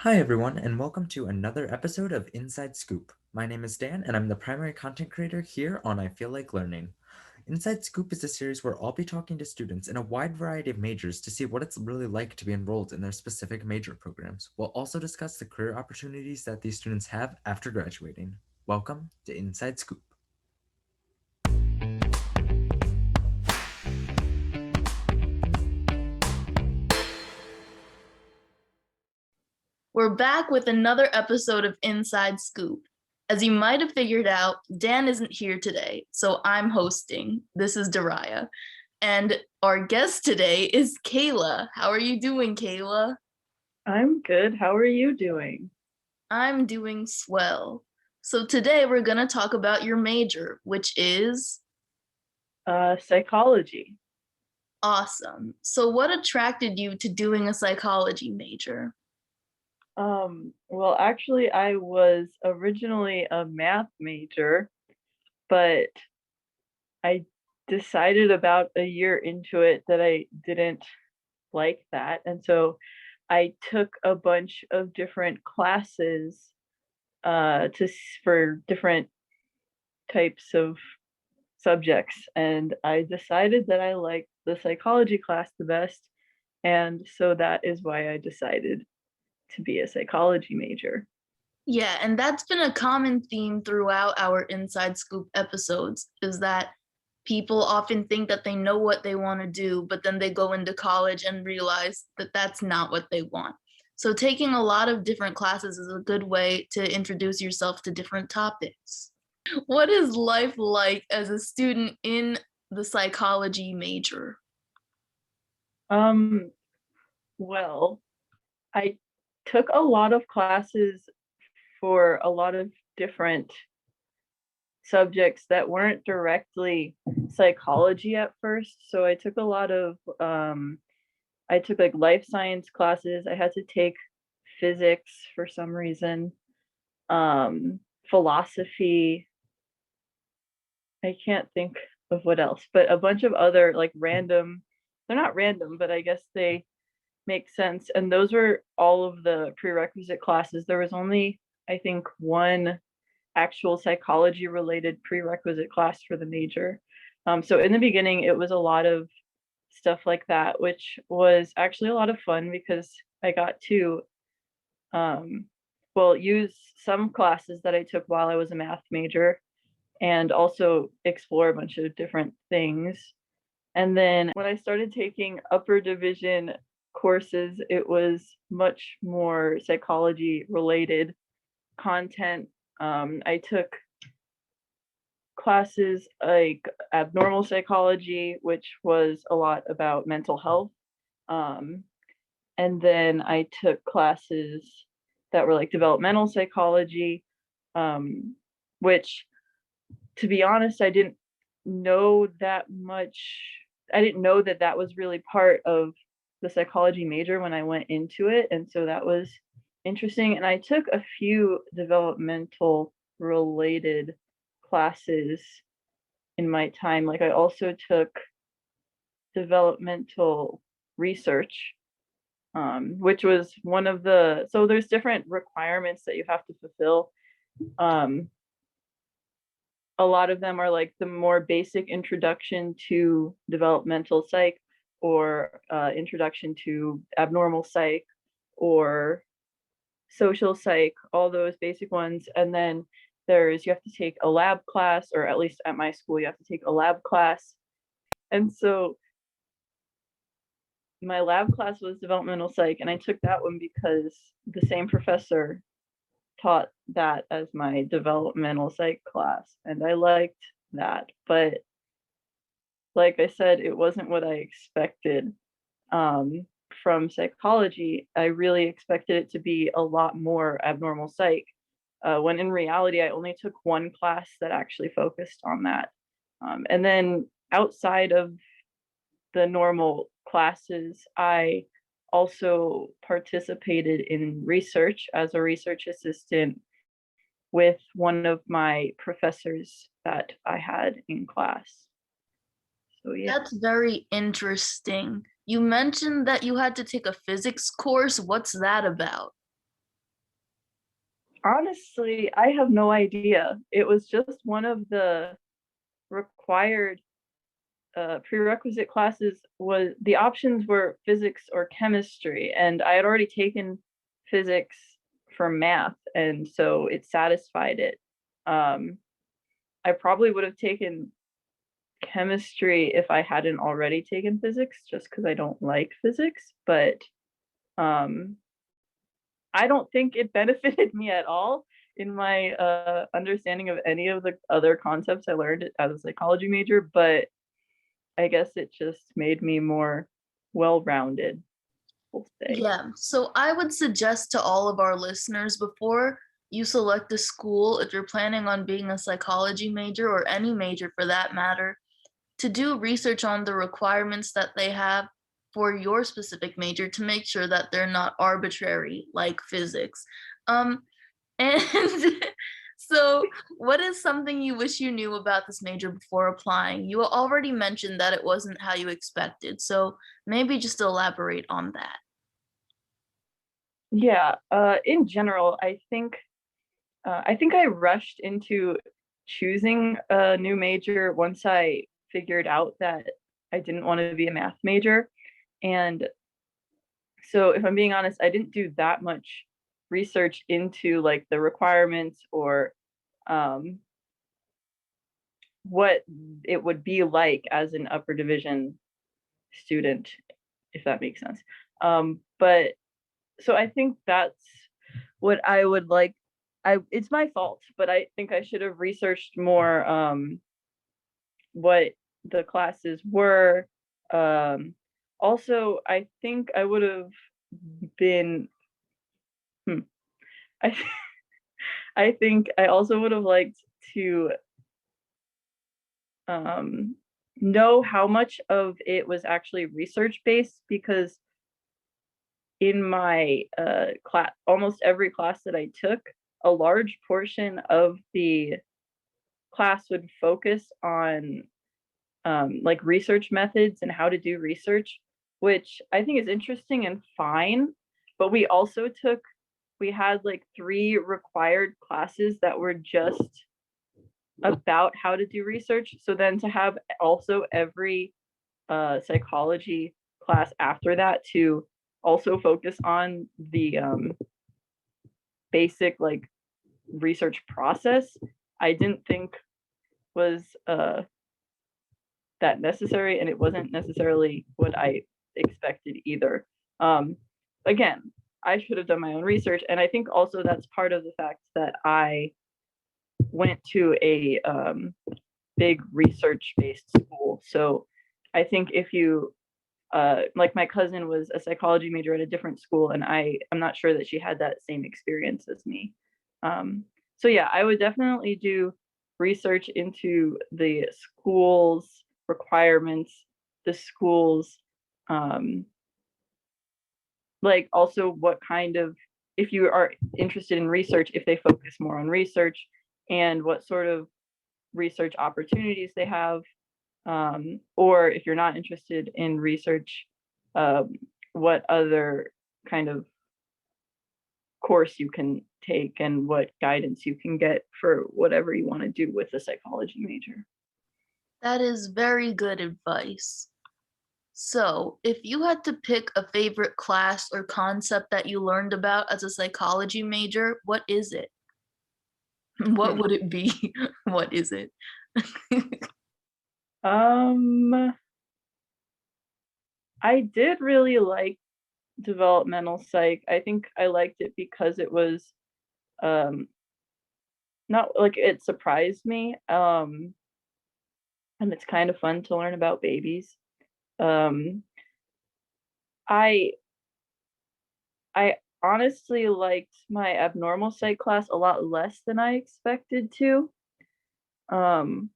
Hi, everyone, and welcome to another episode of Inside Scoop. My name is Dan, and I'm the primary content creator here on I Feel Like Learning. Inside Scoop is a series where I'll be talking to students in a wide variety of majors to see what it's really like to be enrolled in their specific major programs. We'll also discuss the career opportunities that these students have after graduating. Welcome to Inside Scoop. We're back with another episode of Inside Scoop. As you might have figured out, Dan isn't here today, so I'm hosting. This is Deeraiya. And our guest today is Kayla. How are you doing, Kayla? I'm good. How are you doing? I'm doing swell. So today we're going to talk about your major, which is Psychology. awesome. So what attracted you to doing a psychology major? Well, actually, I was originally a math major, but I decided about a year into it that I didn't like that. And so I took a bunch of different classes for different types of subjects. And I decided that I liked the psychology class the best. And so that is why I decided to be a psychology major. Yeah, and that's been a common theme throughout our Inside Scoop episodes is that people often think that they know what they want to do, but then they go into college and realize that that's not what they want. So taking a lot of different classes is a good way to introduce yourself to different topics. What is life like as a student in the psychology major? Um, well, I took a lot of classes for a lot of different subjects that weren't directly psychology at first. So I took like life science classes. I had to take physics for some reason, philosophy. I can't think of what else, but a bunch of other like random, they're not random, but I guess they make sense. And those were all of the prerequisite classes. There was only, I think, one actual psychology related prerequisite class for the major. So in the beginning, it was a lot of stuff like that, which was actually a lot of fun because I got to, um, well, use some classes that I took while I was a math major and also explore a bunch of different things. And then when I started taking upper division courses, it was much more psychology related content. I took classes like abnormal psychology, which was a lot about mental health. Um, and then I took classes that were like developmental psychology, which, to be honest, I didn't know that much. I didn't know that that was really part of the psychology major when I went into it. And so that was interesting. And I took a few developmental related classes in my time. Like I also took developmental research, which was one of the, so there's different requirements that you have to fulfill. Um, a lot of them are like the more basic introduction to developmental psych or introduction to abnormal psych or social psych, all those basic ones. And then you have to take a lab class, or at least at my school, you have to take a lab class. And so my lab class was developmental psych, and I took that one because the same professor taught that as my developmental psych class, and I liked that. But like I said, it wasn't what I expected from psychology. I really expected it to be a lot more abnormal psych, when in reality, I only took one class that actually focused on that. And then outside of the normal classes, I also participated in research as a research assistant with one of my professors that I had in class. So yeah. That's very interesting. You mentioned that you had to take a physics course. What's that about? Honestly, I have no idea. It was just one of the required prerequisite classes. Was the options were physics or chemistry, and I had already taken physics for math, and so it satisfied it. I probably would have taken chemistry if I hadn't already taken physics, just because I don't like physics, but um, I don't think it benefited me at all in my understanding of any of the other concepts I learned as a psychology major, but I guess it just made me more well-rounded, we'll say. Yeah, so I would suggest to all of our listeners before you select a school, if you're planning on being a psychology major or any major for that matter, to do research on the requirements that they have for your specific major to make sure that they're not arbitrary like physics. And so, what is something you wish you knew about this major before applying? You already mentioned that it wasn't how you expected, so maybe just elaborate on that. Yeah, in general, I think I rushed into choosing a new major once I figured out that I didn't want to be a math major. And so if I'm being honest, I didn't do that much research into like the requirements or um, what it would be like as an upper division student, if that makes sense. But so I think that's what I would like. It's my fault, but I think I should have researched more what the classes were. Um, Also, I think I would have been. Hmm, I I think I also would have liked to um, know how much of it was actually research based, because in my class, almost every class that I took, a large portion of the class would focus on like research methods and how to do research, which I think is interesting and fine. But we had like 3 required classes that were just about how to do research. So then to have also every psychology class after that to also focus on the basic like research process, I didn't think was that necessary, and it wasn't necessarily what I expected either. Um, Again, I should have done my own research, and I think also that's part of the fact that I went to a big research-based school. So I think if you like my cousin was a psychology major at a different school, and I'm not sure that she had that same experience as me. So yeah, I would definitely do research into the school's requirements, the school's um, like also what kind of, if you are interested in research, if they focus more on research and what sort of research opportunities they have, or if you're not interested in research, um, what other kind of course you can take and what guidance you can get for whatever you want to do with a psychology major. That is very good advice. So, if you had to pick a favorite class or concept that you learned about as a psychology major, what is it? What Hmm. would it be? What is it? Um, I did really like developmental psych. I think I liked it because it was um not like it surprised me. And it's kind of fun to learn about babies. Um, I I honestly liked my abnormal psych class a lot less than I expected to. Um,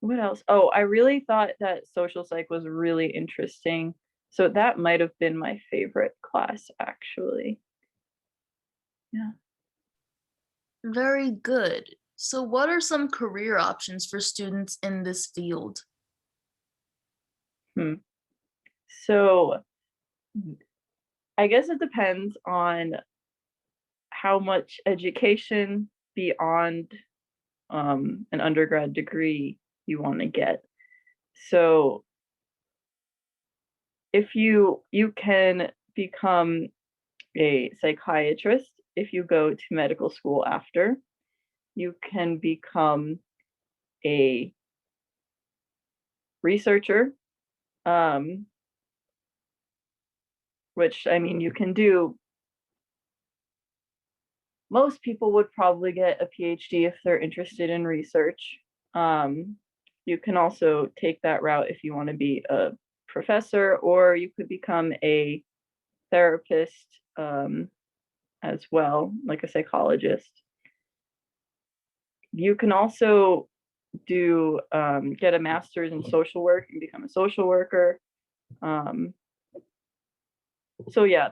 what else? Oh, I really thought that social psych was really interesting. So that might have been my favorite class, actually. Yeah. Very good. So, what are some career options for students in this field? Hmm. So I guess it depends on how much education beyond an undergrad degree you want to get. So if you can become a psychiatrist if you go to medical school after. You can become a researcher, which I mean you can do. Most people would probably get a PhD if they're interested in research. You can also take that route if you want to be a professor, or you could become a therapist as well, like a psychologist. You can also do get a master's in social work and become a social worker. So yeah,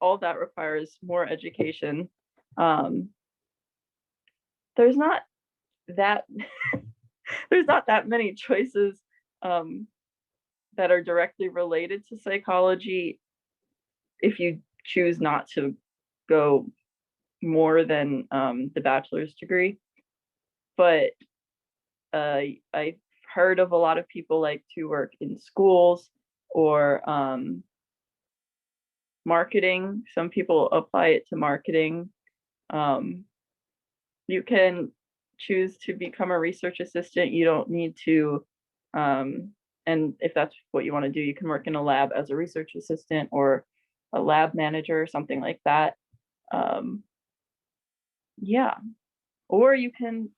all that requires more education. There's not that there's not that many choices that are directly related to psychology if you choose not to go more than the bachelor's degree. But I've heard of a lot of people like to work in schools or marketing. Some people apply it to marketing. You can choose to become a research assistant. You don't need to, and if that's what you want to do, you can work in a lab as a research assistant or a lab manager or something like that. Yeah. Or you can,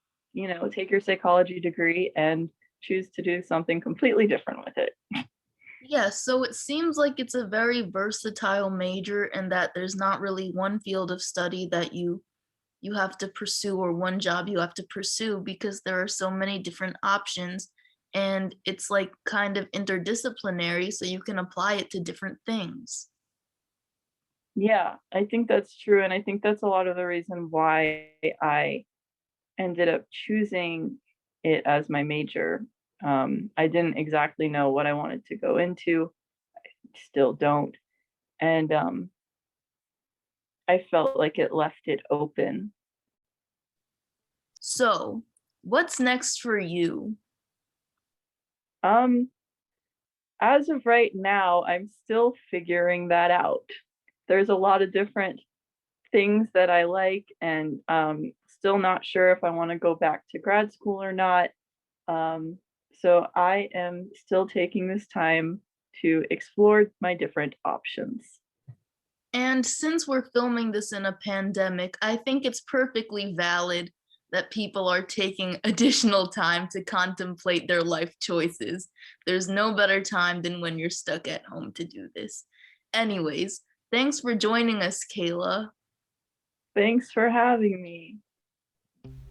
take your psychology degree and choose to do something completely different with it. Yeah, so it seems like it's a very versatile major and that there's not really one field of study that you have to pursue or one job you have to pursue because there are so many different options and it's like kind of interdisciplinary so you can apply it to different things. Yeah, I think that's true. And I think that's a lot of the reason why I ended up choosing it as my major. I didn't exactly know what I wanted to go into, still don't. And I felt like it left it open. So, what's next for you? Um, as of right now, I'm still figuring that out. There's a lot of different things that I like, and still not sure if I want to go back to grad school or not. So I am still taking this time to explore my different options. And since we're filming this in a pandemic, I think it's perfectly valid that people are taking additional time to contemplate their life choices. There's no better time than when you're stuck at home to do this. Anyways, thanks for joining us, Kayla. Thanks for having me.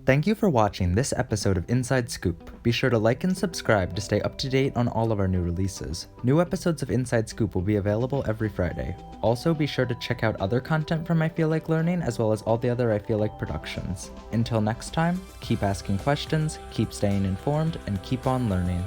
Thank you for watching this episode of Inside Scoop. Be sure to like and subscribe to stay up to date on all of our new releases. New episodes of Inside Scoop will be available every Friday. Also, be sure to check out other content from I Feel Like Learning as well as all the other I Feel Like productions. Until next time, keep asking questions, keep staying informed, and keep on learning.